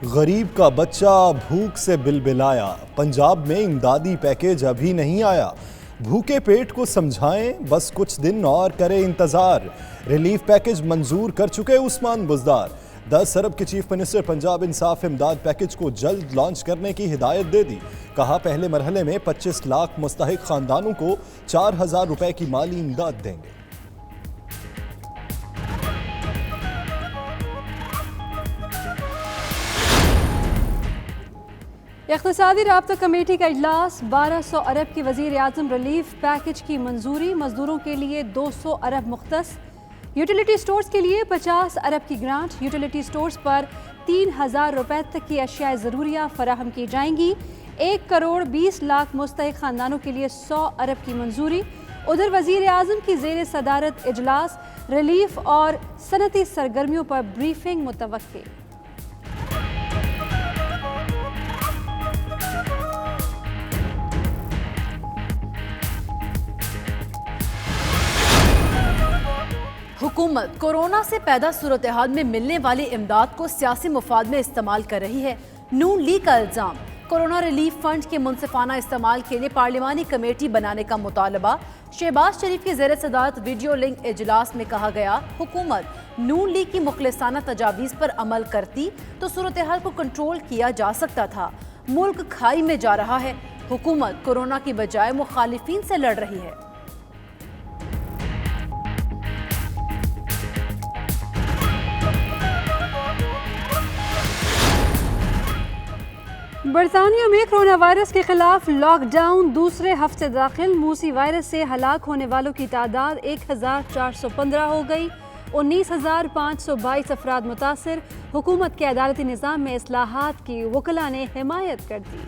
غریب کا بچہ بھوک سے بلبلایا، پنجاب میں امدادی پیکیج ابھی نہیں آیا، بھوکے پیٹ کو سمجھائیں بس کچھ دن اور کرے انتظار، ریلیف پیکیج منظور کر چکے عثمان بزدار، 10 ارب کے چیف منسٹر پنجاب انصاف امداد پیکیج کو جلد لانچ کرنے کی ہدایت دے دی، کہا پہلے مرحلے میں 25 لاکھ مستحق خاندانوں کو 4000 روپے کی مالی امداد دیں گے۔ اقتصادی رابطہ کمیٹی کا اجلاس، 1200 ارب کی وزیر اعظم ریلیف پیکج کی منظوری، مزدوروں کے لیے 200 ارب مختص، یوٹیلیٹی سٹورز کے لیے 50 ارب کی گرانٹ، یوٹیلیٹی سٹورز پر 3000 روپے تک کی اشیاء ضروریہ فراہم کی جائیں گی، 1 کروڑ 20 لاکھ مستحق خاندانوں کے لیے 100 ارب کی منظوری۔ ادھر وزیر اعظم کی زیر صدارت اجلاس، ریلیف اور صنعتی سرگرمیوں پر بریفنگ متوقع۔ حکومت کورونا سے پیدا صورتحال میں ملنے والی امداد کو سیاسی مفاد میں استعمال کر رہی ہے، نون لیگ کا الزام۔ کورونا ریلیف فنڈ کے منصفانہ استعمال کے لیے پارلیمانی کمیٹی بنانے کا مطالبہ۔ شہباز شریف کی زیر صدارت ویڈیو لنک اجلاس میں کہا گیا، حکومت نون لیگ کی مخلصانہ تجاویز پر عمل کرتی تو صورتحال کو کنٹرول کیا جا سکتا تھا۔ ملک کھائی میں جا رہا ہے، حکومت کورونا کی بجائے مخالفین سے لڑ رہی ہے۔ برطانیہ میں کرونا وائرس کے خلاف لاک ڈاؤن دوسرے ہفتے داخل، موسی وائرس سے ہلاک ہونے والوں کی تعداد 1415 ہو گئی، 19522 افراد متاثر، حکومت کے عدالتی نظام میں اصلاحات کی وکلاء نے حمایت کر دی۔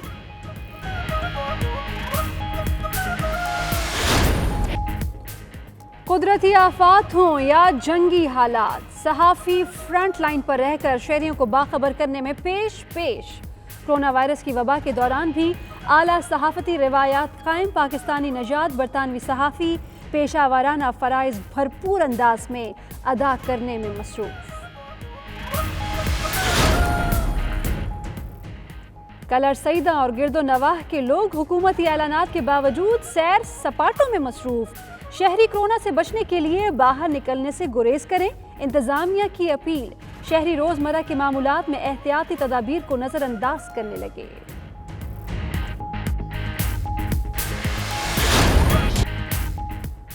قدرتی آفات ہوں یا جنگی حالات، صحافی فرنٹ لائن پر رہ کر شہریوں کو باخبر کرنے میں پیش۔ کرونا وائرس کی وبا کے دوران بھی اعلیٰ صحافتی روایات قائم، پاکستانی نژاد برطانوی صحافی پیشہ ورانہ فرائض بھرپور انداز میں ادا کرنے میں مصروف۔ کلر سیدہ اور گرد و نواح کے لوگ حکومتی اعلانات کے باوجود سیر سپاٹوں میں مصروف، شہری کورونا سے بچنے کے لیے باہر نکلنے سے گریز کریں، انتظامیہ کی اپیل، شہری روزمرہ کے معمولات میں احتیاطی تدابیر کو نظر انداز کرنے لگے۔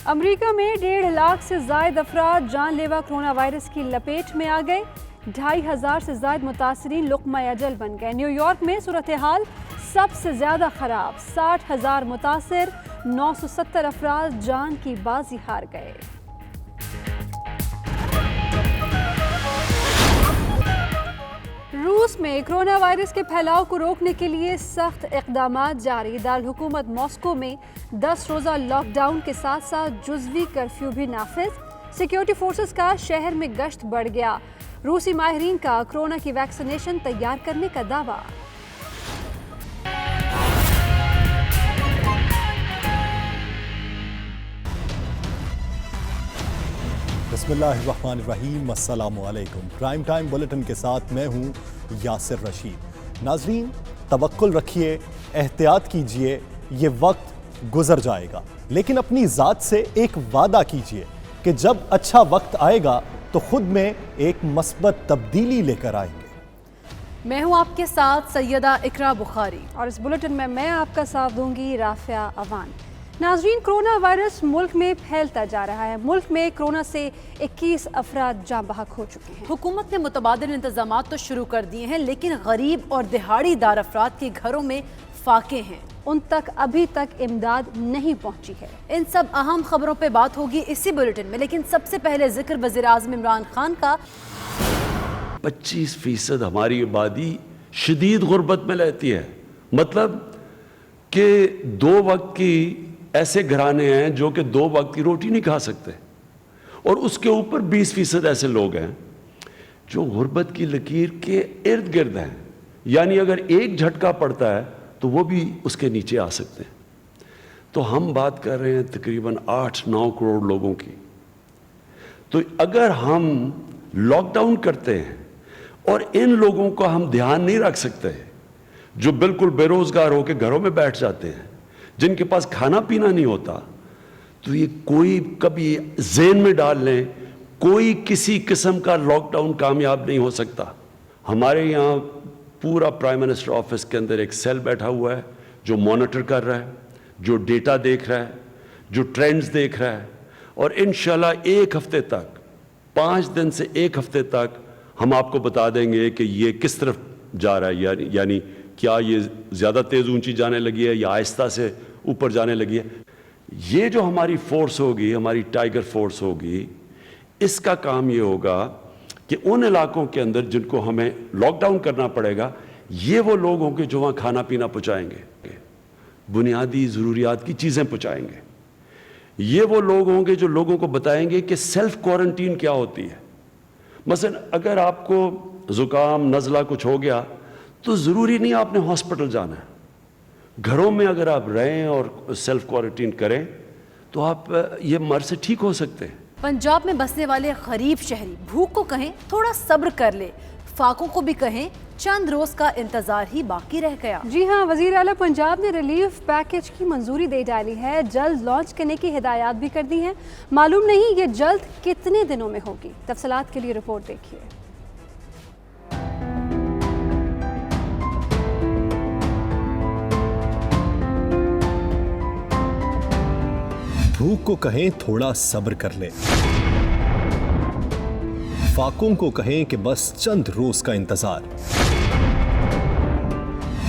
امریکہ میں 1.5 لاکھ سے زائد افراد جان لیوا کرونا وائرس کی لپیٹ میں آ گئے، 2500 سے زائد متاثرین لقمہ اجل بن گئے۔ نیو یارک میں صورتحال سب سے زیادہ خراب، 60,000 متاثر، 970 افراد جان کی بازی ہار گئے۔ روس میں کرونا وائرس کے پھیلاؤ کو روکنے کے لیے سخت اقدامات جاری، دارالحکومت ماسکو میں 10 روزہ لاک ڈاؤن کے ساتھ ساتھ جزوی کرفیو بھی نافذ، سیکیورٹی فورسز کا شہر میں گشت بڑھ گیا، روسی ماہرین کا کرونا کی ویکسینیشن تیار کرنے کا دعویٰ۔ بسم اللہ الرحمن الرحیم، السلام علیکم۔ پرائم ٹائم بلیٹن کے ساتھ میں ہوں یاسر رشید۔ ناظرین، توکل رکھیے، احتیاط کیجیے، یہ وقت گزر جائے گا، لیکن اپنی ذات سے ایک وعدہ کیجیے کہ جب اچھا وقت آئے گا تو خود میں ایک مثبت تبدیلی لے کر آئیں گے۔ میں ہوں آپ کے ساتھ سیدہ اقرا بخاری، اور اس بلیٹن میں آپ کا ساتھ دوں گی رافعہ اوان۔ ناظرین، کرونا وائرس ملک میں پھیلتا جا رہا ہے، ملک میں کرونا سے 21 افراد جاں بحق ہو چکے ہیں۔ حکومت نے متبادل انتظامات تو شروع کر دیے ہیں، لیکن غریب اور دہاڑی دار افراد کے گھروں میں فاقے ہیں، ان تک ابھی تک امداد نہیں پہنچی ہے۔ ان سب اہم خبروں پہ بات ہوگی اسی بلیٹن میں، لیکن سب سے پہلے ذکر وزیر اعظم عمران خان کا۔ 25% ہماری آبادی شدید غربت میں رہتی ہے، مطلب کہ 2 وقت کی ایسے گھرانے ہیں جو کہ 2 وقت کی روٹی نہیں کھا سکتے، اور اس کے اوپر 20% ایسے لوگ ہیں جو غربت کی لکیر کے ارد گرد ہیں، یعنی اگر ایک جھٹکا پڑتا ہے تو وہ بھی اس کے نیچے آ سکتے ہیں۔ تو ہم بات کر رہے ہیں تقریباً 8-9 کروڑ لوگوں کی۔ تو اگر ہم لاک ڈاؤن کرتے ہیں اور ان لوگوں کا ہم دھیان نہیں رکھ سکتے جو بالکل بے روزگار ہو کے گھروں میں بیٹھ جاتے ہیں, جن کے پاس کھانا پینا نہیں ہوتا. تو یہ کوئی کبھی ذہن میں ڈال لیں, کوئی کسی قسم کا لاک ڈاؤن کامیاب نہیں ہو سکتا. ہمارے یہاں پورا پرائم منسٹر آفس کے اندر ایک سیل بیٹھا ہوا ہے جو مانیٹر کر رہا ہے, جو ڈیٹا دیکھ رہا ہے, جو ٹرینڈز دیکھ رہا ہے, اور انشاءاللہ 1 ہفتے تک, 5 دن سے 1 ہفتے تک ہم آپ کو بتا دیں گے کہ یہ کس طرف جا رہا ہے, یعنی کیا یہ زیادہ تیز اونچی جانے لگی ہے یا آہستہ سے اوپر جانے لگی ہے. یہ جو ہماری فورس ہوگی, ہماری ٹائیگر فورس ہوگی, اس کا کام یہ ہوگا کہ ان علاقوں کے اندر جن کو ہمیں لاک ڈاؤن کرنا پڑے گا, یہ وہ لوگ ہوں گے جو وہاں کھانا پینا پہنچائیں گے, بنیادی ضروریات کی چیزیں پہنچائیں گے. یہ وہ لوگ ہوں گے جو لوگوں کو بتائیں گے کہ سیلف کوارنٹین کیا ہوتی ہے. مثلا اگر آپ کو زکام نزلہ کچھ ہو گیا تو ضروری نہیں آپ نے ہاسپٹل جانا ہے. گھروں میں اگر آپ رہیں اور سیلف کوارنٹین کریں تو آپ یہ مرض سے ٹھیک ہو سکتے ہیں. پنجاب میں بسنے والے غریب شہری بھوک کو کہیں تھوڑا صبر کر لے, فاقوں کو بھی کہیں چند روز کا انتظار ہی باقی رہ گیا. جی ہاں, وزیر اعلیٰ پنجاب نے ریلیف پیکج کی منظوری دے ڈالی ہے. جلد لانچ کرنے کی ہدایات بھی کر دی ہیں. معلوم نہیں یہ جلد کتنے دنوں میں ہوگی. تفصیلات کے لیے رپورٹ دیکھیے. بھوک کو کہیں تھوڑا صبر کر لیں, فاقوں کو کہیں کہ بس چند روز کا انتظار.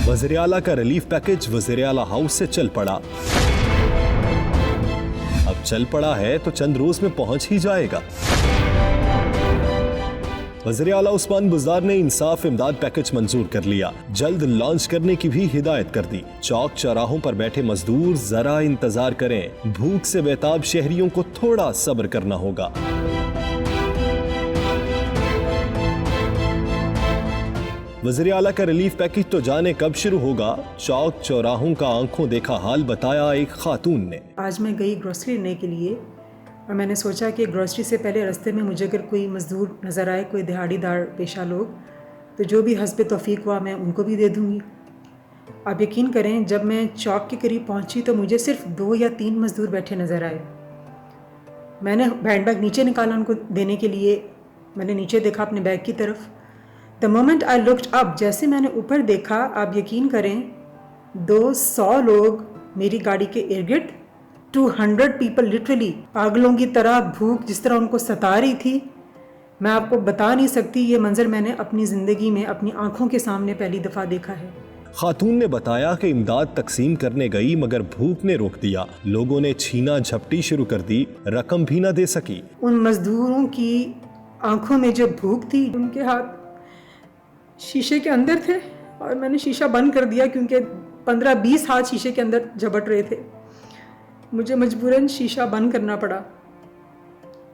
وزیر اعلیٰ کا ریلیف پیکج وزیر اعلیٰ ہاؤس سے چل پڑا. اب چل پڑا ہے تو چند روز میں پہنچ ہی جائے گا. وزیر اعلیٰ عثمان بزدار نے انصاف امداد پیکج منظور کر لیا. جلد لانچ کرنے کی بھی ہدایت کر دی. چوک چوراہوں پر بیٹھے مزدور ذرا انتظار کریں, بھوک سے بیتاب شہریوں کو تھوڑا صبر کرنا ہوگا. وزیر اعلیٰ کا ریلیف پیکج تو جانے کب شروع ہوگا. چوک چوراہوں کا آنکھوں دیکھا حال بتایا ایک خاتون نے. آج میں گئی گروسری لینے کے لیے اور میں نے سوچا کہ گروسری سے پہلے رستے میں مجھے اگر کوئی مزدور نظر آئے, کوئی دہاڑی دار پیشہ لوگ, تو جو بھی حسب توفیق ہوا میں ان کو بھی دے دوں گی. آپ یقین کریں جب میں چوک کے قریب پہنچی تو مجھے صرف 2 یا 3 مزدور بیٹھے نظر آئے. میں نے ہینڈ بیگ نیچے نکالا ان کو دینے کے لیے. میں نے نیچے دیکھا اپنے بیگ کی طرف. The moment I looked up, جیسے میں نے اوپر دیکھا, آپ یقین کریں 200 لوگ میری گاڑی کے ارد گرد, 200 پیپل لٹرلی پاگلوں کی طرح بھوک جس طرح ان کو ستا رہی تھی, میں آپ کو بتا نہیں سکتی. یہ منظر میں نے اپنی زندگی میں اپنی آنکھوں کے سامنے پہلی دفعہ دیکھا ہے. خاتون نے بتایا کہ امداد تقسیم کرنے گئی مگر بھوک نے روک دیا. لوگوں نے چھینا جھپٹی شروع کر دی, رقم بھی نہ دے سکی. ان مزدوروں کی آنکھوں میں جو بھوک تھی, ان کے ہاتھ شیشے کے اندر تھے اور میں نے شیشہ بند کر دیا کیونکہ 15-20 ہاتھ شیشے کے اندر جھپٹ رہے تھے. مجھے مجبوراً شیشہ بند کرنا پڑا.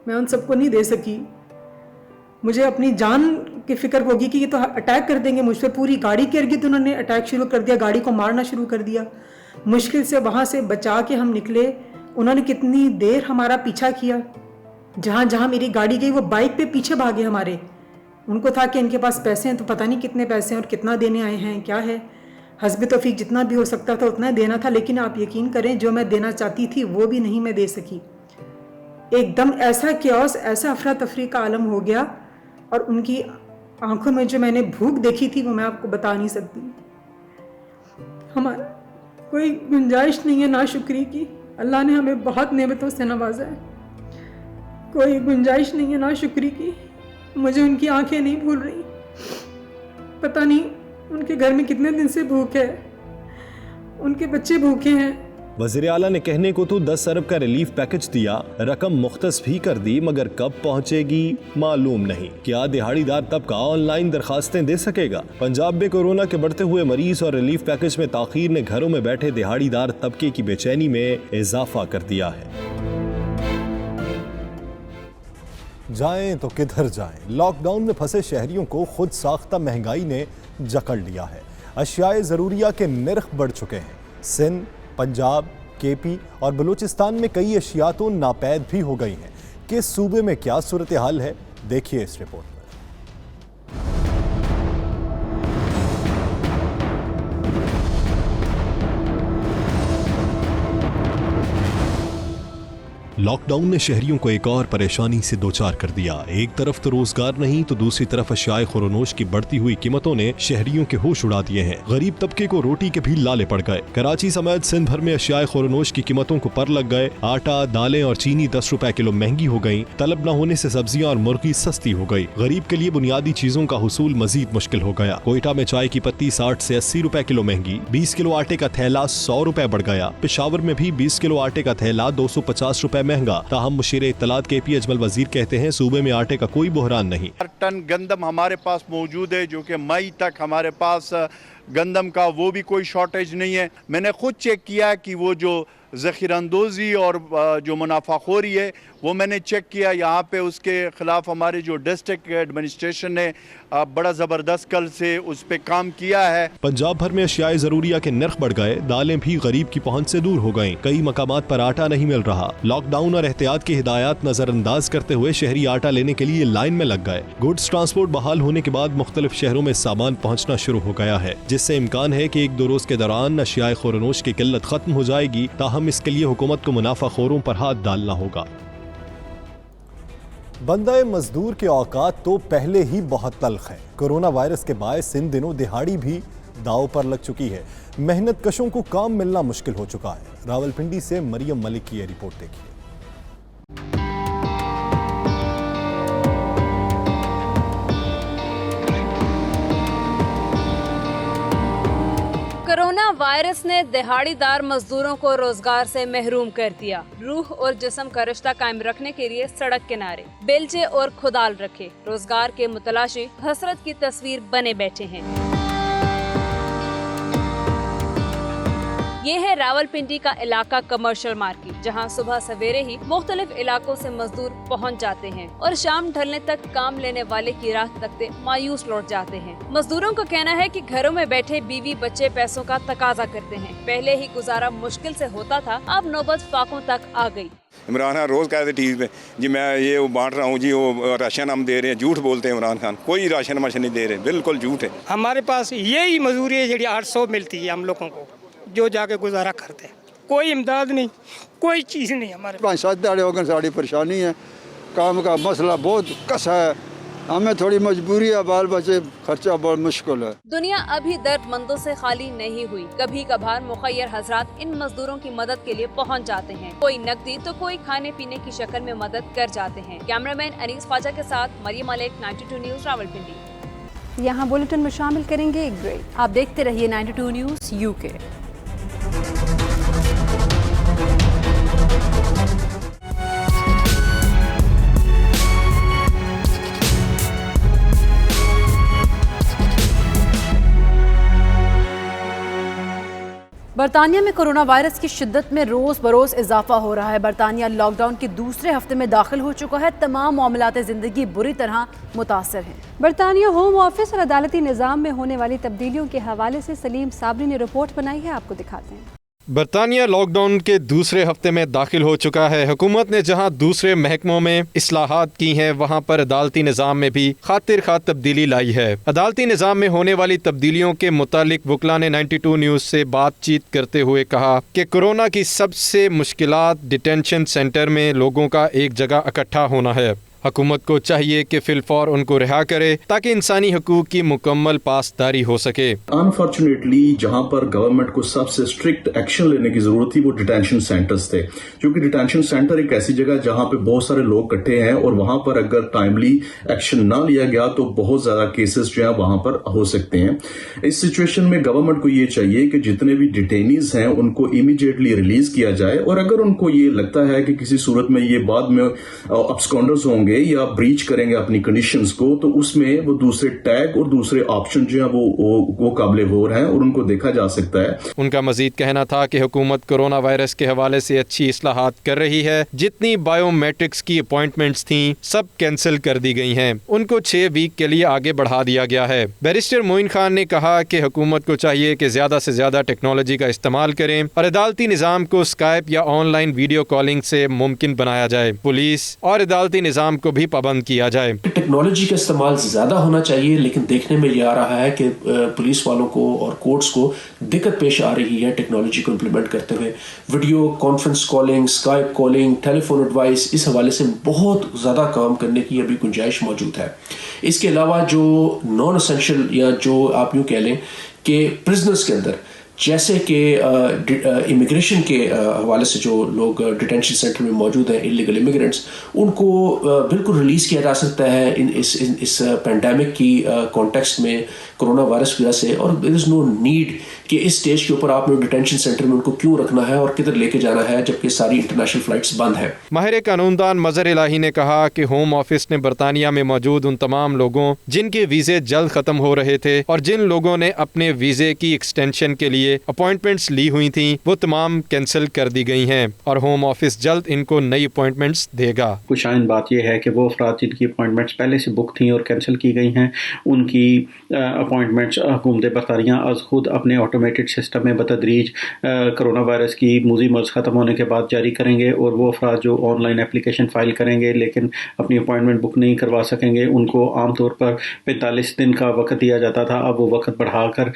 میں ان سب کو نہیں دے سکی. مجھے اپنی جان کی فکر ہوگی کہ یہ تو اٹیک کر دیں گے مجھ پہ. پوری گاڑی کے ارد گرد انہوں نے اٹیک شروع کر دیا, گاڑی کو مارنا شروع کر دیا. مشکل سے وہاں سے بچا کے ہم نکلے. انہوں نے کتنی دیر ہمارا پیچھا کیا. جہاں جہاں میری گاڑی گئی وہ بائک پہ پیچھے بھاگے ہمارے. ان کو تھا کہ ان کے پاس پیسے ہیں تو پتہ نہیں کتنے پیسے ہیں اور کتنا دینے آئے ہیں, کیا ہے. حسب توفیق جتنا بھی ہو سکتا تھا اتنا دینا تھا, لیکن آپ یقین کریں جو میں دینا چاہتی تھی وہ بھی نہیں میں دے سکی. ایک دم ایسا کیوس, ایسا افراتفری کا عالم ہو گیا, اور ان کی آنکھوں میں جو میں نے بھوک دیکھی تھی وہ میں آپ کو بتا نہیں سکتی. ہمارا کوئی گنجائش نہیں ہے ناشکری کی. اللہ نے ہمیں بہت نعمتوں سے نوازا ہے, کوئی گنجائش نہیں ہے ناشکری کی. مجھے ان کی آنکھیں نہیں بھول رہی. پتہ نہیں ان کے گھر میں کتنے دن سے بھوک ہے, ان کے بچے بھوکے ہیں. وزیر اعلیٰ نے کہنے کو تو 10 ارب کا ریلیف پیکج دیا, رقم مختص بھی کر دی, مگر کب پہنچے گی معلوم نہیں. کیا دہاڑی دار طبقہ آن لائن درخواستیں دے سکے گا؟ پنجاب میں کورونا کے بڑھتے ہوئے مریض اور ریلیف پیکج میں تاخیر نے گھروں میں بیٹھے دہاڑی دار طبقے کی بے چینی میں اضافہ کر دیا ہے. جائیں تو کدھر جائیں, لاک ڈاؤن میں پھنسے شہریوں کو خود ساختہ مہنگائی نے جکڑ لیا ہے. اشیاء ضروریہ کے نرخ بڑھ چکے ہیں. سندھ, پنجاب, کے پی اور بلوچستان میں کئی اشیاء تو ناپید بھی ہو گئی ہیں. کس صوبے میں کیا صورتحال ہے, دیکھیے اس رپورٹ میں. लॉक डाउन ने शहरियों को एक और परेशानी से दो चार कर दिया। एक तरफ तो रोजगार नहीं तो दूसरी तरफ अशियाए खुरोनोश की बढ़ती हुई कीमतों ने शहरियों के होश उड़ा दिए हैं। गरीब तबके को रोटी के भी लाले पड़ गए। कराची समेत सिंध भर में अशियाए खुरोनोश की कीमतों को पर लग गए। आटा, दालें और चीनी 10 रुपए किलो महंगी हो गई। तलब न होने से सब्जियां और मुर्गी सस्ती हो गई। गरीब के लिए बुनियादी चीजों का हुसूल मजीद मुश्किल हो गया। कोयटा में चाय की पत्ती 60 से 80 रुपए किलो महंगी। 20 किलो आटे का थैला 100 रुपए बढ़ गया। पेशावर में भी 20 किलो आटे का थैला 250 रुपए महंगा। ताहम मुशीर इत्तलात KP अजमल वजीर कहते हैं सूबे में आटे का कोई बहरान नहीं। टन गंदम हमारे पास मौजूद है जो कि मई तक हमारे पास गंदम का वो भी कोई शॉर्टेज नहीं है। मैंने खुद चेक किया कि वो जो ज़ख़ीरांदोज़ी और जो मुनाफाखोरी है वो मैंने चेक किया। यहाँ पे उसके ख़िलाफ़ हमारे जो डिस्ट्रिक्ट एडमिनिस्ट्रेशन ने बड़ा ज़बरदस्त कल से उस पर काम किया है। पंजाब भर में अशियाए ज़रूरिया के नर्ख बढ़ गए। दालें भी गरीब की पहुंच से दूर हो गईं। कई मकामात पर आटा नहीं मिल रहा। लॉकडाउन और एहतियात की हिदायत नजरअंदाज करते हुए शहरी आटा लेने के लिए लाइन में लग गए। गुड्स ट्रांसपोर्ट बहाल होने के बाद मुख्तलिफ शहरों में सामान पहुँचना शुरू हो गया है, जिससे इम्कान है कि 1-2 रोज के दौरान अशियाए खुरोनोश की किल्लत खत्म हो जाएगी। ताहम इसके लिए हुकूमत को मुनाफाखोरों पर हाथ डालना होगा। बंदा मजदूर के औकात तो पहले ही बहुत तल्ख है। कोरोना वायरस के बायस इन दिनों दिहाड़ी भी दाव पर लग चुकी है। मेहनत कशों को काम मिलना मुश्किल हो चुका है। रावलपिंडी से मरियम मलिक की ये रिपोर्ट देखिए। कोरोना वायरस ने दिहाड़ीदार मजदूरों को रोजगार से महरूम कर दिया। रूह और जिस्म का रिश्ता कायम रखने के लिए सड़क किनारे बेलचे और खुदाल रखे रोजगार के मुतलाशी हसरत की तस्वीर बने बैठे हैं। ये है रावलपिंडी का इलाका कमर्शियल मार्केट, जहां सुबह सवेरे ही मुख्तलिफ इलाकों से मजदूर पहुंच जाते हैं और शाम ढलने तक काम लेने वाले की राह तकते मायूस लौट जाते हैं। मजदूरों का कहना है कि घरों में बैठे बीवी बच्चे पैसों का तकाजा करते हैं। पहले ही गुजारा मुश्किल से होता था, अब नौबत फाकों तक आ गई। इमरान खान रोज़ कहते टीवी पे जी मैं ये बांट रहा हूँ जी, वो राशन हम दे रहे हैं। झूठ बोलते हैं इमरान खान, कोई राशन वाशन नहीं दे रहे, बिल्कुल झूठ है। हमारे पास यही मजदूरी है जी 800 मिलती है हम लोगों को, जो जाके गुजारा करते हैं। कोई इमदाद नहीं, कोई चीज़ नहीं हमारे। 5-7 दिहाड़े हो गए, साड़ी परेशानी है, काम का मसला बहुत कसा है, हमें थोड़ी मजबूरी है, बाल बच्चे खर्चा बहुत मुश्किल है। दुनिया अभी दर्दमंदों से खाली नहीं हुई। कभी कभार मुखय्यर हजरात इन मजदूरों की मदद के लिए पहुंच जाते हैं। कोई नकदी तो कोई खाने पीने की शक्ल में मदद कर जाते हैं। कैमरामैन अनीस ख्वाजा के साथ मरियम मलिक, 92 न्यूज़ रावलपिंडी। यहाँ बुलेटिन में शामिल करेंगे एक ब्रेक। आप देखते रहिए 92 न्यूज़ UK। बरतानिया में कोरोना वायरस की शिद्दत में रोज़ बरोज़ इजाफा हो रहा है। बरतानिया लॉकडाउन के दूसरे हफ्ते में दाखिल हो चुका है। तमाम मामलात ज़िंदगी बुरी तरह मुतासर हैं। बरतानिया होम ऑफिस और अदालती निज़ाम में होने वाली तब्दीलियों के हवाले से सलीम साबरी ने रिपोर्ट बनाई है, आपको दिखाते हैं। बरतानिया लॉकडाउन के दूसरे हफ्ते में दाखिल हो चुका है। हुकूमत ने जहां दूसरे महकमों में इस्लाहात की हैं, वहां पर अदालती निज़ाम में भी खातिर खा तब्दीली लाई है। अदालती निज़ाम में होने वाली तब्दीलियों के मुतालिक वकला ने 92 न्यूज़ से बातचीत करते हुए कहा कि कोरोना की सबसे मुश्किलात डिटेंशन सेंटर में लोगों का एक जगह इकट्ठा होना है। हुकूमत को चाहिए कि फिलफौर उनको रिहा करे ताकि इंसानी हकूक की मुकम्मल पासदारी हो सके। अनफॉर्चुनेटली जहां पर गवर्नमेंट को सबसे स्ट्रिक्ट एक्शन लेने की जरूरत थी वो डिटेंशन सेंटर्स थे, क्योंकि डिटेंशन सेंटर एक ऐसी जगह जहां पे बहुत सारे लोग इकट्ठे हैं और वहां पर अगर टाइमली एक्शन ना लिया गया तो बहुत ज्यादा केसेस जो है वहां पर हो सकते हैं। इस सिचुएशन में गवर्नमेंट को ये चाहिए कि जितने भी डिटेनीज हैं उनको इमीडिएटली रिलीज किया जाए, और अगर उनको ये लगता है कि किसी सूरत में ये बाद में अब्सकॉन्डर्स होंगे या ब्रीच करेंगे अपनी कंडीशंस को, तो उसमें वो दूसरे टैग और दूसरे ऑप्शन जो है वो काबिल गौर हैं और उनको देखा जा सकता है। उनका मजीद कहना था कि हुकूमत कोरोना वायरस के हवाले से अच्छी इस्लाहात कर रही है। जितनी बायोमेट्रिक्स की अपॉइंटमेंट्स थी सब कैंसिल कर दी गई हैं। उनको 6 वीक के लिए आगे बढ़ा दिया गया है। बैरिस्टर मोइन खान ने कहा कि हुकूमत को चाहिए कि ज्यादा से ज्यादा टेक्नोलॉजी का इस्तेमाल करें और अदालती निज़ाम को स्काइप या ऑनलाइन वीडियो कॉलिंग से मुमकिन बनाया जाए। पुलिस और अदालती निज़ाम को भी पाबंद किया जाए। टेक्नोलॉजी का इस्तेमाल ज़्यादा होना चाहिए, लेकिन देखने में ये आ रहा है कि पुलिस वालों को और कोर्ट्स को दिक्कत पेश आ रही है टेक्नोलॉजी को इम्प्लीमेंट करते हुए। Video conference calling, Skype calling, telephone advice, इस हवाले से बहुत ज़्यादा काम करने की अभी गुंजाइश मौजूद है। इसके अलावा जो नॉन एसेंशियल या जो आप यूँ कह लें कि प्रिजनर्स के अंदर जैसे कि इमिग्रेशन के हवाले से जो लोग डिटेंशन सेंटर में मौजूद हैं, इलीगल इमिग्रेंट्स, उनको बिल्कुल रिलीज़ किया जा सकता है इस पेंडेमिक की कॉन्टेक्स्ट में, कोरोना वायरस की वजह से। और देयर इज़ नो नीड कि इस स्टेज के ऊपर आपने डिटेंशन सेंटर में उनको क्यों रखना है और किधर लेके जाना है, जबकि सारी इंटरनेशनल फ्लाइट्स बंद हैं। माहिर कानूनदान मजहर इलाही ने कहा कि होम ऑफिस ने बरतानिया में मौजूद उन तमाम लोगों जिनके वीज़े जल्द ख़त्म हो रहे थे और जिन लोगों ने अपने वीज़े की एक्सटेंशन के लिए अपॉइंटमेंट्स ली हुई थी, वो तमाम कैंसिल कर दी गई हैं और होम ऑफिस जल्द इनको नई अपॉइंटमेंट्स देगा। कुछ आइन बात यह है कि वो अफराद जिनकी अपॉइंटमेंट्स पहले से बुक थी और कैंसिल की गई हैं, उनकी अपॉइंटमेंट्स हुकूमत बरतानिया आज खुद अपने ऑटोमेटेड सिस्टम में बतदरीज कोरोना वायरस की मूजी मर्ज ख़त्म होने के बाद जारी करेंगे। और वो अफराद जो ऑनलाइन एप्लीकेशन फ़ाइल करेंगे लेकिन अपनी अपॉइंटमेंट बुक नहीं करवा सकेंगे, उनको आमतौर पर 45 दिन का वक्त दिया जाता था, अब वो वक्त बढ़ाकर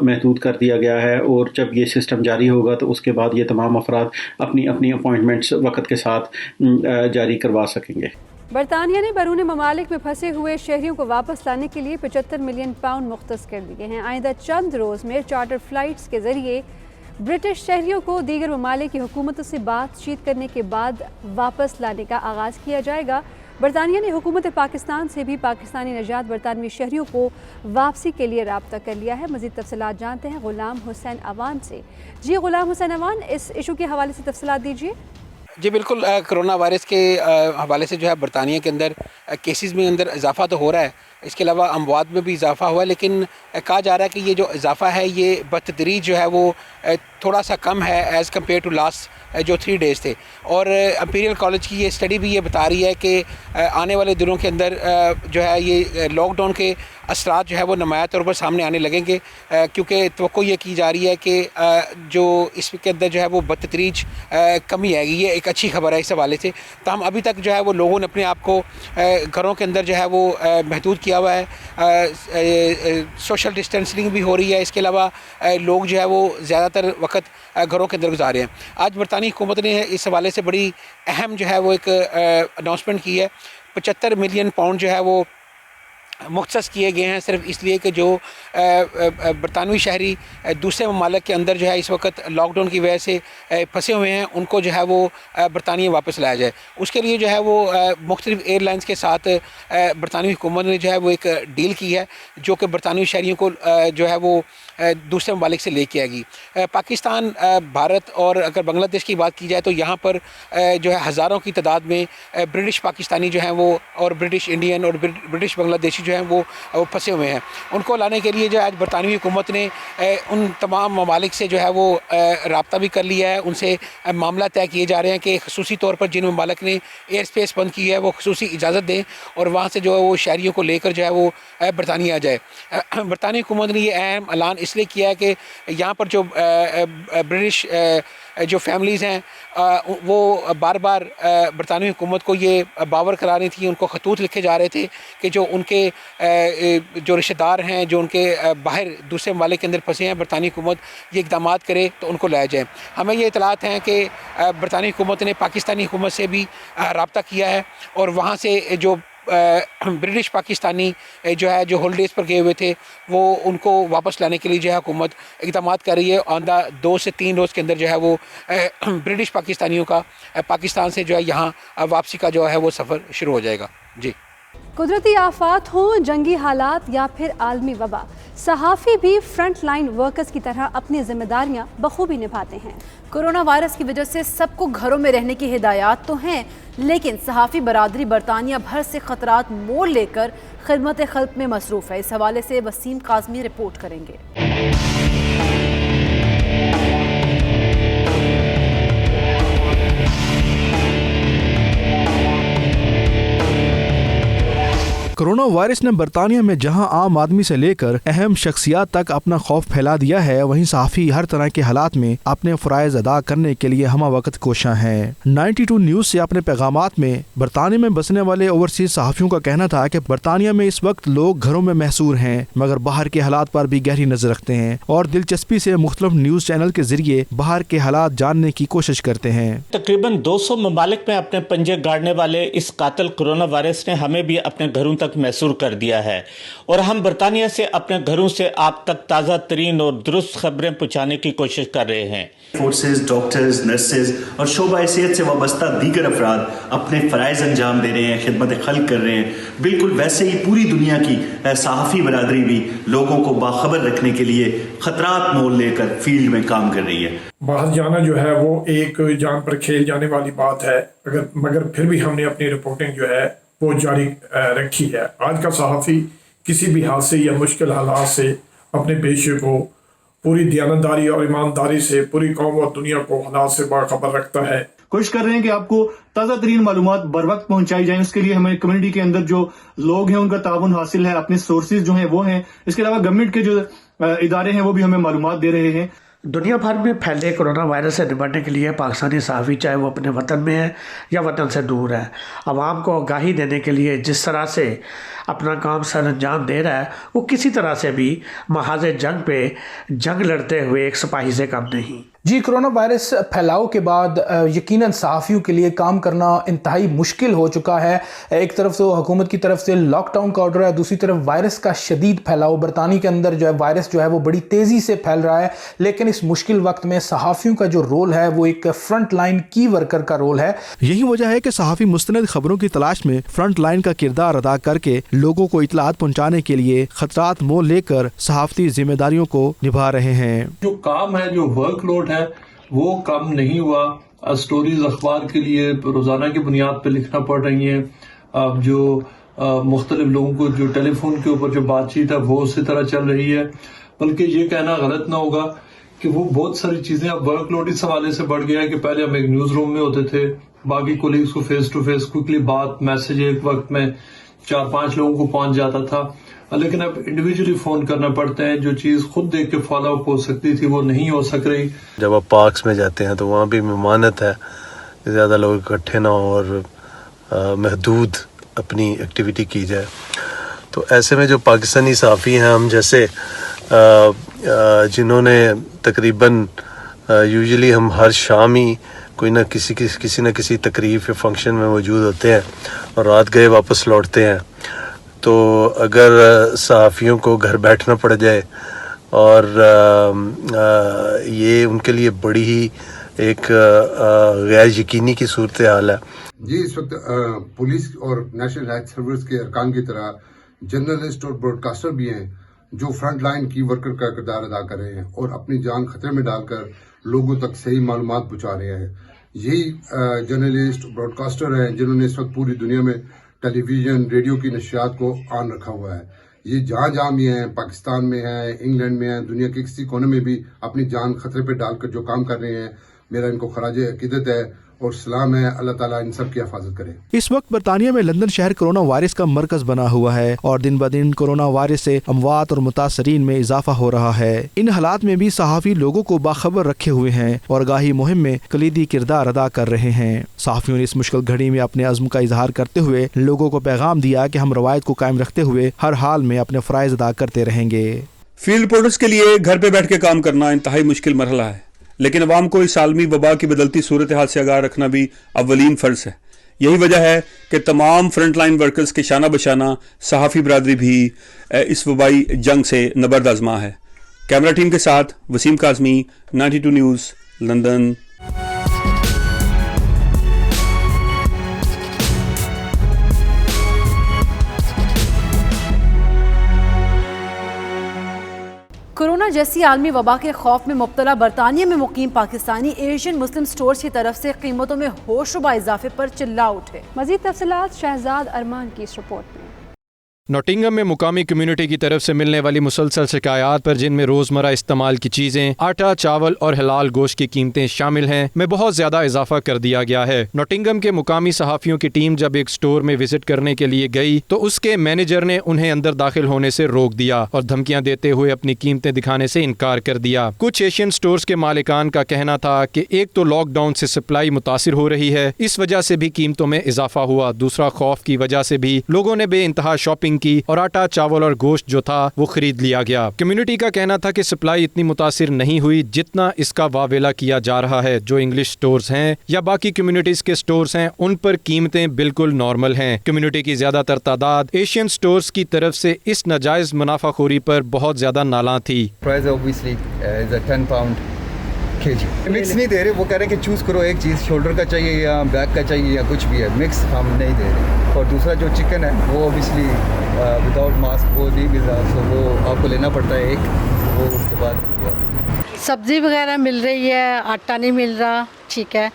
महदूद कर दिया गया है। और जब ये सिस्टम जारी होगा तो उसके बाद ये तमाम अफराद अपनी अपनी अपॉइंटमेंट्स वक्त के साथ जारी करवा सकेंगे। बरतानिया ने बैरून ममालिक में फंसे हुए शहरियों को वापस लाने के लिए 75 मिलियन पाउंड मुख्तस कर दिए हैं। आइंदा चंद रोज़ में चार्टर फ्लाइट्स के ज़रिए ब्रिटिश शहरियों को दीगर ममालिक की हुकूमतों से बातचीत करने के बाद वापस लाने का आगाज़ किया जाएगा। बरतानिया ने हुकूमत पाकिस्तान से भी पाकिस्तानी नजात बरतानवी शहरियों को वापसी के लिए रब्ता कर लिया है। मज़ीद तफसीलात जानते हैं ग़ुलाम हुसैन अवान से। जी ग़ुलाम हुसैन अवान, इस इशू के हवाले से तफसीलात दीजिए। जी बिल्कुल, कोरोना वायरस के हवाले से जो है बरतानिया के अंदर केसेस में अंदर इजाफा तो हो रहा है, इसके अलावा अमवात में भी इजाफा हुआ है, लेकिन कहा जा रहा है कि ये जो इजाफा है ये बतदरीज जो है वो थोड़ा सा कम है एज़ कम्पेयर टू लास्ट जो 3 डेज़ थे। और इंपीरियल कॉलेज की ये स्टडी भी ये बता रही है कि आने वाले दिनों के अंदर जो है ये लॉकडाउन के असरात जो है वो नुमाया तौर पर सामने आने लगेंगे, क्योंकि तवक्को ये की जा रही है कि जो इसके अंदर जो है वो बतदरीज कमी आएगी। ये एक अच्छी खबर है इस हवाले से। तो हम अभी तक जो है वो लोगों ने अपने आप को घरों के अंदर जो है वो महदूद किया हुआ है, सोशल डिस्टेंसिंग भी हो रही है। इसके अलावा लोग जो है वो ज़्यादातर वक्त घरों के अंदर गुजारे हैं। आज बरतानी हुकूमत ने इस हवाले से बड़ी अहम जो है वो एक अनाउंसमेंट की है। 75 मिलियन पाउंड जो है वो मुख्तस किए गए हैं सिर्फ इसलिए कि जो बरतानवी शहरी दूसरे ममालिक के अंदर जो है इस वक्त लॉकडाउन की वजह से फंसे हुए हैं, उनको जो है वो बरतानिया वापस लाया जाए। उसके लिए जो है वो मुख्तलिफ एयरलाइंस के साथ बरतानवी हुकूमत ने जो है वो एक डील की है, जो कि बरतानवी शहरियों को जो है वो दूसरे ममालिक से लेके आएगी। पाकिस्तान, भारत और अगर बांग्लादेश की बात की जाए तो यहाँ पर जो है हज़ारों की तादाद में ब्रिटिश पाकिस्तानी जो हैं वो और ब्रिटिश इंडियन और ब्रिटिश बांग्लादेशी जो हैं वो फंसे हुए हैं। उनको लाने के लिए जो आज बरतानवी हुकूमत ने उन तमाम ममालिक से जो है वो रब्ता भी कर लिया है। उनसे मामला तय किए जा रहे हैं कि खसूसी तौर पर जिन ममालिक ने एयर स्पेस बंद की है वो खसूसी इजाज़त दें और वहाँ से जो है वो शहरियों को लेकर जो है वो बरतानिया आ जाए। बरतानी हुकूमत ने ये अहम ऐलान इसलिए किया है कि यहाँ पर जो ब्रिटिश जो फैमिलीज़ हैं वो बार बार बरतानवी हुकूमत को ये बावर करा रही थी, उनको खतूत लिखे जा रहे थे कि जो उनके जो रिश्तेदार हैं, जो उनके बाहर दूसरे ममालिक के अंदर फंसे हैं, बरतानी हुकूमत ये इक़दामात करे तो उनको लाया जाए। हमें ये इतलात हैं कि बरतानी हुकूमत ने पाकिस्तानी हुकूमत से भी रब्ता किया है और वहाँ से जो ब्रिटिश पाकिस्तानी जो है जो हॉलीडेज़ पर गए हुए थे वो उनको वापस लाने के लिए जो है हुकूमत इक़दामात कर रही है। आंदा 2 से 3 रोज़ के अंदर जो है वो ब्रिटिश पाकिस्तानियों का पाकिस्तान से जो है यहाँ वापसी का जो है वो सफ़र शुरू हो जाएगा। जी, कुदरती आफात हों, जंगी हालात या फिर आलमी वबा, सहाफ़ी भी फ्रंट लाइन वर्कर्स की तरह अपनी जिम्मेदारियां बखूबी निभाते हैं। कोरोना वायरस की वजह से सबको घरों में रहने की हिदायत तो हैं, लेकिन सहाफ़ी बरादरी बरतानिया भर से ख़तरात मोल लेकर खिदमत खल्क में मसरूफ़ है। इस हवाले से वसीम काज़मी रिपोर्ट करेंगे। कोरोना वायरस ने बरतानिया में जहां आम आदमी से लेकर अहम शख्सियात तक अपना खौफ फैला दिया है, वहीं सहाफ़ी हर तरह के हालात में अपने फ़राइज़ अदा करने के लिए हमा वक्त कोशां हैं। 92 न्यूज़ से अपने पैगामात में बरतानिया में बसने वाले ओवरसीज सहाफ़ियों का कहना था कि बरतानिया में इस वक्त लोग घरों में महसूर हैं, मगर बाहर के हालात पर भी गहरी नज़र रखते हैं और दिलचस्पी से मुख्तलिफ न्यूज़ चैनल के जरिए बाहर के हालात जानने की कोशिश करते हैं। तकरीबन 200 ममालिक में अपने पंजे गाड़ने वाले इस कातिल कोरोना वायरस ने हमें भी अपने घरों तक मैसूर कर दिया है और हम बरतानिया से अपने घरों से आप तक ताज़ा तरीन और दुरुस्त खबरें पहुँचाने की कोशिश कर रहे हैं। फोर्सेस, डॉक्टर्स, नर्सेज और शोबा सेहत से वाबस्ता दीगर अफराद अपने फ़राइज़ अंजाम दे रहे हैं, खिदमत खल्क कर रहे हैं। बिल्कुल वैसे ही पूरी दुनिया की सहाफ़ी बरादरी भी लोगों को बाखबर रखने के लिए ख़तरात मोल लेकर फील्ड में काम कर रही है। बाहर जाना जो है वो एक जान पर खेल जाने वाली बात है, मगर फिर भी हमने अपनी रिपोर्टिंग जो है वो जारी रखी है। आज का सहाफ़ी किसी भी हादसे या मुश्किल हालात से अपने पेशे को पूरी दयानतदारी और ईमानदारी से पूरी कौम और दुनिया को हालात से बाखबर रखता है। कोशिश कर रहे हैं कि आपको ताज़ा तरीन मालूमात बर वक्त पहुंचाई जाए। उसके लिए हमें कम्युनिटी के अंदर जो लोग हैं उनका ताउन हासिल है, अपने सोर्सेज जो हैं वो हैं। इसके अलावा गवर्नमेंट के जो इदारे हैं वो भी हमें मालूमात दे रहे हैं। दुनिया भर में फैले कोरोना वायरस से निपटने के लिए पाकिस्तानी सहाफ़ी चाहे वो अपने वतन में है या वतन से दूर है, आवाम को आगाही देने के लिए जिस तरह से अपना काम सर अंजाम दे रहा है, वो किसी तरह से भी महाज़ जंग पे जंग लड़ते हुए एक सिपाही से कम नहीं। जी, कोरोना वायरस फैलाव के बाद यकीनन सहाफ़ियों के लिए काम करना इंतहाई मुश्किल हो चुका है। एक तरफ तो हुकूमत की तरफ से लॉकडाउन का ऑर्डर है, दूसरी तरफ वायरस का शदीद फैलाव। बरतानिया के अंदर जो है वायरस जो है वो बड़ी तेज़ी से फैल रहा है, लेकिन इस मुश्किल वक्त में सहाफ़ियों का जो रोल है वो एक फ्रंट लाइन की वर्कर का रोल है। यही वजह है कि सहाफ़ी मुस्तनद खबरों की तलाश में फ्रंट लाइन का किरदार अदा करके लोगों को इतलात पहुँचाने के लिए खतरात मोल लेकर सहाफ़ती जिम्मेदारियों को निभा रहे हैं। जो काम है, जो वर्कलोड है वो कम नहीं हुआ। स्टोरीज अखबार के लिए रोजाना की बुनियाद पर लिखना पड़ रही है। अब जो मुख्तलिफ लोगों को जो टेलीफोन के ऊपर जो बातचीत है वो उसी तरह चल रही है। बल्कि ये कहना गलत ना होगा कि वो बहुत सारी चीजें अब वर्कलोड इस हवाले से बढ़ गया है कि पहले हम एक न्यूज रूम में होते थे, बाकी कोलीग्स को फेस टू फेस क्विकली बात मैसेज एक वक्त में 4-5 लोगों को पहुंच जाता था, लेकिन अब इंडिविजुअली फोन करना पड़ता है। जो चीज खुद देख के फॉलो अप हो सकती थी वो नहीं हो सक रही। जब आप पार्क्स में जाते हैं तो वहाँ भी ममानत है ज़्यादा लोग इकट्ठे ना हो और महदूद अपनी एक्टिविटी की जाए। तो ऐसे में जो पाकिस्तानी सहाफ़ी हैं हम जैसे जिन्होंने तकरीबन यूजुअली हम हर शाम ही कोई ना किसी तकरीब या फंक्शन में मौजूद होते हैं और रात गए वापस लौटते हैं, तो अगर सहाफ़ियों को घर बैठना पड़ जाए और ये उनके लिए बड़ी ही एक गैर यकीनी की सूरत हाल है। जी, इस वक्त पुलिस और नेशनल हेल्थ सर्विस के अरकान की तरह जर्नलिस्ट और ब्रॉडकास्टर भी हैं जो फ्रंट लाइन की वर्कर का किरदार अदा कर रहे हैं और अपनी जान खतरे में डालकर लोगों तक सही मालूमात पहुँचा रहे हैं। यही जर्नलिस्ट ब्रॉडकास्टर हैं जिन्होंने इस वक्त पूरी दुनिया में टेलीविज़न रेडियो की नशियात को ऑन रखा हुआ है। ये जहाँ भी हैं, पाकिस्तान में हैं, इंग्लैंड में हैं, दुनिया के किसी कोने में भी अपनी जान खतरे पे डालकर जो काम कर रहे हैं, मेरा इनको खराज अकीदत है और सलाम है। अल्लाह ताला इन सब की हिफाजत करे। इस वक्त बरतानिया में लंदन शहर कोरोना वायरस का मरकज बना हुआ है और दिन ब दिन कोरोना वायरस से अमवात और मुतासरीन में इजाफा हो रहा है। इन हालात में भी सहाफ़ी लोगों को बाखबर रखे हुए हैं और आगाही मुहिम में कलीदी किरदार अदा कर रहे हैं। सहाफ़ियों ने इस मुश्किल घड़ी में अपने अज़्म का इजहार करते हुए लोगों को पैगाम दिया कि हम रवायत को कायम रखते हुए हर हाल में अपने फ़राइज़ अदा करते रहेंगे। फील्ड रिपोर्टर्स के लिए घर पे बैठ के काम करना इंतहाई मुश्किल मरहला है, लेकिन अवाम को इस आलमी वबा की बदलती सूरत हाल से आगाह रखना भी अव्वलीन फ़र्ज है। यही वजह है कि तमाम फ्रंट लाइन वर्कर्स के शाना बशाना सहाफ़ी बरादरी भी इस वबाई जंग से नबर्द आज़मा है। कैमरा टीम के साथ Wasim Kazmi, 92 news, London. Corona जैसी आलमी वबा के खौफ में मुब्तला बरतानिया में मुकीम पाकिस्तानी एशियन मुस्लिम स्टोर्स की तरफ से कीमतों में होशरुबा इजाफे पर चिल्ला उठे। मज़ीद तफसीलात शहजाद अरमान की इस रिपोर्ट में। नॉटिंघम में मुकामी कम्युनिटी की तरफ से मिलने वाली मुसलसल शिकायत पर, जिनमें रोजमर्रा इस्तेमाल की चीजें, आटा, चावल और हलाल गोश्त की कीमतें शामिल हैं, में बहुत ज्यादा इजाफा कर दिया गया है। नॉटिंघम के मुकामी सहाफियों की टीम जब एक स्टोर में विजिट करने के लिए गई तो उसके मैनेजर ने उन्हें अंदर दाखिल होने से रोक दिया और धमकियां देते हुए अपनी कीमतें दिखाने से इनकार कर दिया। कुछ एशियन स्टोर्स के मालिकान का कहना था कि एक तो लॉकडाउन से सप्लाई मुतासिर हो रही है, इस वजह से भी कीमतों में इजाफा हुआ, दूसरा खौफ की वजह से भी लोगों ने बेइंतहा शॉपिंग की और आटा, चावल और गोश्त जो था वो खरीद लिया गया। कम्युनिटी का कहना था कि सप्लाई इतनी मुतासिर नहीं हुई जितना इसका वावेला किया जा रहा है। जो इंग्लिश स्टोर्स हैं या बाकी कम्युनिटीज के स्टोर्स हैं, उन पर कीमतें बिल्कुल नॉर्मल हैं। कम्युनिटी की ज्यादातर तादाद एशियन स्टोर्स की तरफ से इस नाजायज मुनाफाखोरी पर बहुत ज्यादा नाला थी। Price obviously is 10 pound KG. Mix नहीं दे रहे, वो कह रहे हैं कि चूज करो एक चीज़, शोल्डर का चाहिए या बैक का चाहिए या कुछ भी है, मिक्स हम नहीं दे रहे। और दूसरा जो चिकन है वो ऑब्वियसली विदाउट मास्क वो नहीं मिल रहा, तो वो आपको लेना पड़ता है एक, वो उसके बाद सब्जी वगैरह मिल रही है, आटा नहीं मिल रहा, ठीक है।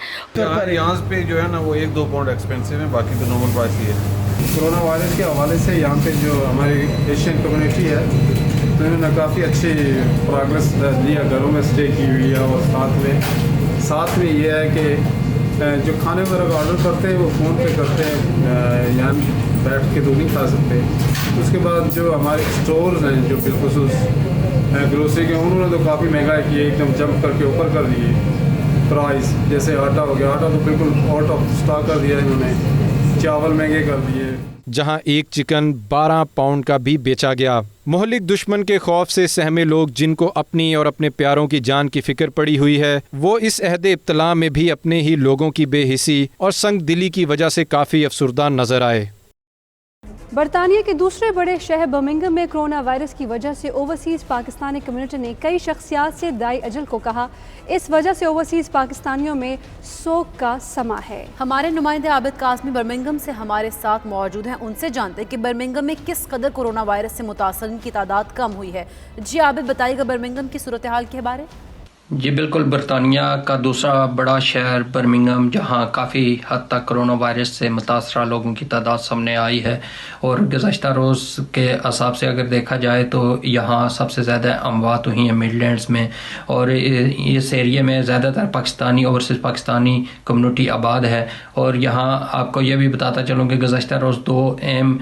यहाँ पे जो है ना वो 1-2 पाउंड एक्सपेंसिव है, बाकी तो नॉर्मल प्राइस ही है। कोरोना वायरस के हवाले से यहाँ पे जो हमारी एशियन कम्युनिटी है तो इन्होंने काफ़ी अच्छी प्रोग्रेस लिया, घरों में स्टे की हुई है। और साथ में ये है कि जो खाने वगैरह का ऑर्डर करते हैं वो फ़ोन पे करते हैं, यहाँ बैठ के तो नहीं खा सकते। उसके बाद जो हमारे स्टोर्स हैं जो बिलखुसूस ग्रोसरी के, उन्होंने तो काफ़ी महंगाई की, एकदम जंप करके ऊपर कर दिए प्राइस। जैसे आटा हो गया, आटा तो बिल्कुल आउट ऑफ स्टॉक कर दिया इन्होंने, चावल महंगे कर दिए। जहां एक चिकन 12 पाउंड का भी बेचा गया। मोहलिक दुश्मन के खौफ से सहमे लोग, जिनको अपनी और अपने प्यारों की जान की फिक्र पड़ी हुई है, वो इस अहदे इब्तला में भी अपने ही लोगों की बेहिसी और संग दिली की वजह से काफ़ी अफसुर्दा नजर आए। बरतानिया के दूसरे बड़े शहर बर्मिंघम में कोरोना वायरस की वजह से ओवरसीज़ पाकिस्तानी कम्युनिटी ने कई शख्सियात से दाई अजल को कहा। इस वजह से ओवरसीज़ पाकिस्तानियों में सोग का समा है। हमारे नुमाइंदे आबिद कासमी बर्मिंघम से हमारे साथ मौजूद हैं, उनसे जानते हैं कि बर्मिंघम में किस कदर कोरोना वायरस से मुतासरीन की तादाद कम हुई है। जी आबिद, बताइएगा बर्मिंघम की सूरत हाल के बारे। जी बिल्कुल, बरतानिया का दूसरा बड़ा शहर बर्मिंघम, जहां काफ़ी हद तक कोरोना वायरस से मुतासरा लोगों की तादाद सामने आई है। और गुज़श्ता रोज़ के हिसाब से अगर देखा जाए तो यहाँ सबसे ज़्यादा अमवात हुई हैं मिडलैंड्स में, और इस एरिया में ज़्यादातर पाकिस्तानी ओवरसीज़ पाकिस्तानी कम्युनिटी आबाद है। और यहाँ आपको ये भी बताता चलूँ कि गुज़श्ता रोज़ 2 अहम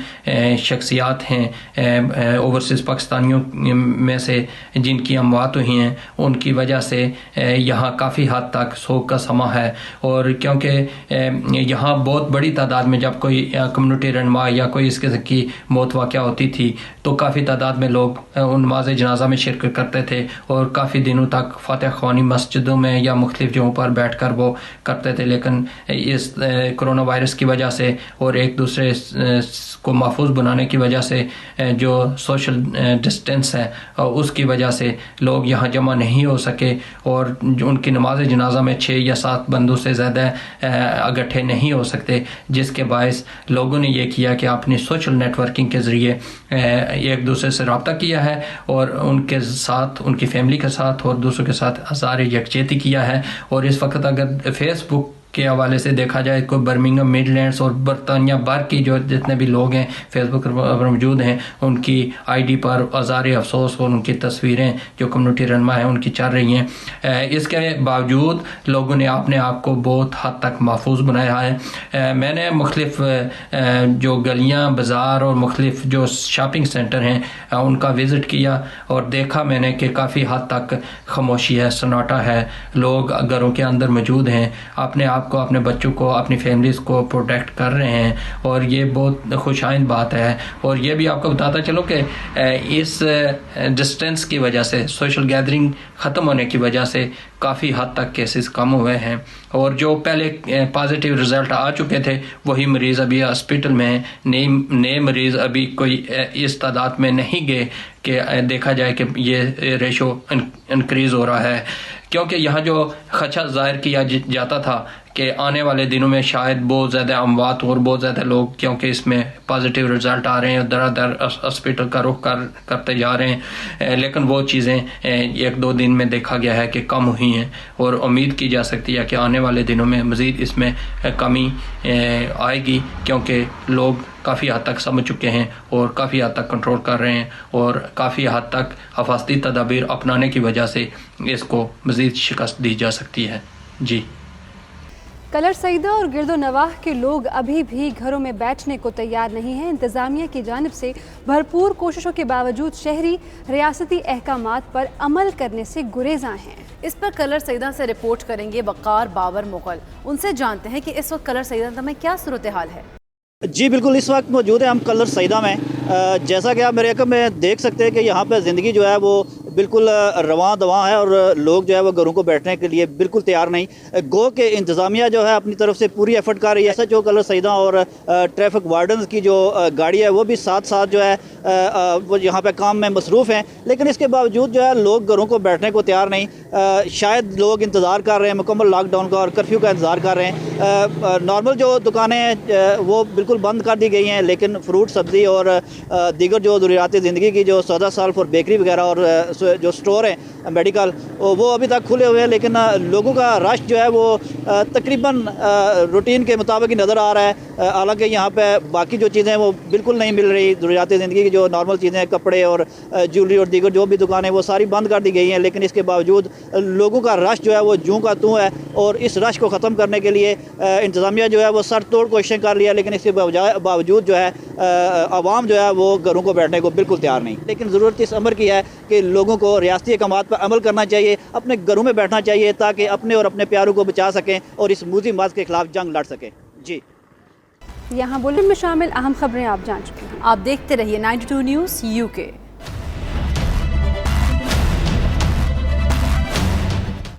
शख्सियात हैं ओवरसीज़ पाकिस्तानियों में से जिनकी अमवात हुई हैं, उनकी वजह से यहाँ काफ़ी हद तक सोग का समा है। और क्योंकि यहाँ बहुत बड़ी तादाद में जब कोई कम्युनिटी रहनुमा या कोई इस किस्म की मौत वाक़या होती थी तो काफ़ी तादाद में लोग उन नमाज़ जनाजा में शिरकत करते थे और काफ़ी दिनों तक फातिहा ख्वानी मस्जिदों में या मुख्तलिफ जगहों पर बैठ कर वो करते थे। लेकिन इस कोरोना वायरस की वजह से और एक दूसरे को महफूज बनाने की वजह से जो सोशल डिस्टेंस है उसकी वजह से लोग यहाँ जमा नहीं हो सके और उनकी नमाज जनाजा में 6 या 7 बंदों से ज़्यादा इकट्ठे नहीं हो सकते, जिसके बायस लोगों ने ये किया कि अपनी सोशल नेटवर्किंग के ज़रिए एक दूसरे से रब्ता किया है और उनके साथ, उनकी फैमिली के साथ और दूसरों के साथ आज़ार यकजहती किया है। और इस वक्त अगर फेसबुक के हवाले से देखा जाए को बर्मिंघम, मिडलैंड्स और बरतानिया भर की जो जितने भी लोग हैं फेसबुक पर मौजूद हैं, उनकी आईडी पर आज़ार अफसोस और उनकी तस्वीरें जो कम्युनिटी रहनुमा है उनकी चल रही हैं। इसके बावजूद लोगों ने अपने आप को बहुत हद तक महफूज बनाया है। मैंने मुख्तलिफ जो गलियाँ, बाज़ार और मुख्तलिफ जो शॉपिंग सेंटर हैं उनका विज़िट किया और देखा मैंने कि काफ़ी हद तक खामोशी है, सन्नाटा है। लोग घरों के अंदर मौजूद हैं, अपने आप को, अपने बच्चों को, अपनी फैमिलीज़ को प्रोटेक्ट कर रहे हैं और ये बहुत खुशाइंद बात है। और ये भी आपको बताता चलो कि इस डिस्टेंस की वजह से, सोशल गैदरिंग ख़त्म होने की वजह से काफ़ी हद तक केसेस कम हुए हैं और जो पहले पॉजिटिव रिज़ल्ट आ चुके थे वही मरीज़ अभी हॉस्पिटल में हैं। नए मरीज़ अभी कोई इस तादाद में नहीं गए कि देखा जाए कि ये रेशो इंक्रीज़ हो रहा है, क्योंकि यहाँ जो खदशा ज़ाहिर किया जाता था कि आने वाले दिनों में शायद बहुत ज़्यादा अमवात और बहुत ज़्यादा लोग, क्योंकि इसमें पॉजिटिव रिज़ल्ट आ रहे हैं, दर दर हॉस्पिटल का रुख करते जा रहे हैं, लेकिन वो चीज़ें 1-2 दिन में देखा गया है कि कम हुई हैं और उम्मीद की जा सकती है कि आने वाले दिनों में मज़ीद इसमें कमी आएगी, क्योंकि लोग काफ़ी हद तक समझ चुके हैं और काफ़ी हद तक कंट्रोल कर रहे हैं और काफ़ी हद तक हिफाजती तदाबीर अपनाने की वजह से इसको मज़ीद शिकस्त दी जा सकती है। जी। कलर सईदा और गिरदो नवाह के लोग अभी भी घरों में बैठने को तैयार नहीं हैं। इंतज़ामिया की जानिब से भरपूर कोशिशों के बावजूद शहरी रियासती अहकामात पर अमल करने से गुरेज़ां हैं। इस पर कलर सईदा से रिपोर्ट करेंगे वक़ार बाबर मुग़ल। उनसे जानते हैं कि इस वक्त कलर सईदा में क्या सूरत हाल है। जी बिल्कुल, इस वक्त मौजूद है हम कलर सईदा में। जैसा कि आप मेरे अकब में देख सकते हैं कि यहाँ पे ज़िंदगी जो है वो बिल्कुल रवां दवां है और लोग जो है वो घरों को बैठने के लिए बिल्कुल तैयार नहीं। गो के इंतज़ामिया जो है अपनी तरफ से पूरी एफर्ट कर रही है। SHO कलर सईदा और ट्रैफिक वार्डन की जो गाड़ी है वो भी साथ साथ जो है वो यहाँ पे काम में मसरूफ़ हैं, लेकिन इसके बावजूद जो है लोग घरों को बैठने को तैयार नहीं। शायद लोग इंतज़ार कर रहे हैं मुकम्मल लॉकडाउन का और कर्फ्यू का इंतज़ार कर रहे हैं। नॉर्मल जो दुकानें हैं वो बिल्कुल बंद कर दी गई हैं, लेकिन फ्रूट सब्ज़ी और दीगर जो ज़रूरियाती ज़िंदगी की जो सौदा साल्फ और बेकरी वगैरह और जो स्टोर हैं मेडिकल वो अभी तक खुले हुए हैं, लेकिन लोगों का रश जो है वो तकरीबन रूटीन के मुताबिक ही नज़र आ रहा है। हालांकि यहाँ पे बाकी जो चीज़ें वो बिल्कुल नहीं मिल रही, ज़रूरियाती ज़िंदगी की जो नॉर्मल चीज़ें कपड़े और ज्वेलरी और दीगर जो भी दुकानें वो सारी बंद कर दी गई हैं, लेकिन इसके बावजूद लोगों का रश जो है वो जूं का तूं है और इस रश को ख़त्म करने के लिए इंतज़ामिया जो है वो सर तोड़ कोशिशें कर लिया, लेकिन इसके बावजूद जो है आवाम जो है वो घरों को बैठने को बिल्कुल तैयार नहीं। लेकिन ज़रूरत इस अमर की है कि लोगों को रियासती अहकामात पर अमल करना चाहिए, अपने घरों में बैठना चाहिए ताकि अपने और अपने प्यारों को बचा सकें और इस मूजी मर्ज़ के खिलाफ जंग लड़ सकें। जी, यहाँ बुलेटिन में शामिल अहम खबरें आप जान चुके हैं। आप देखते रहिए 92 न्यूज़ UK।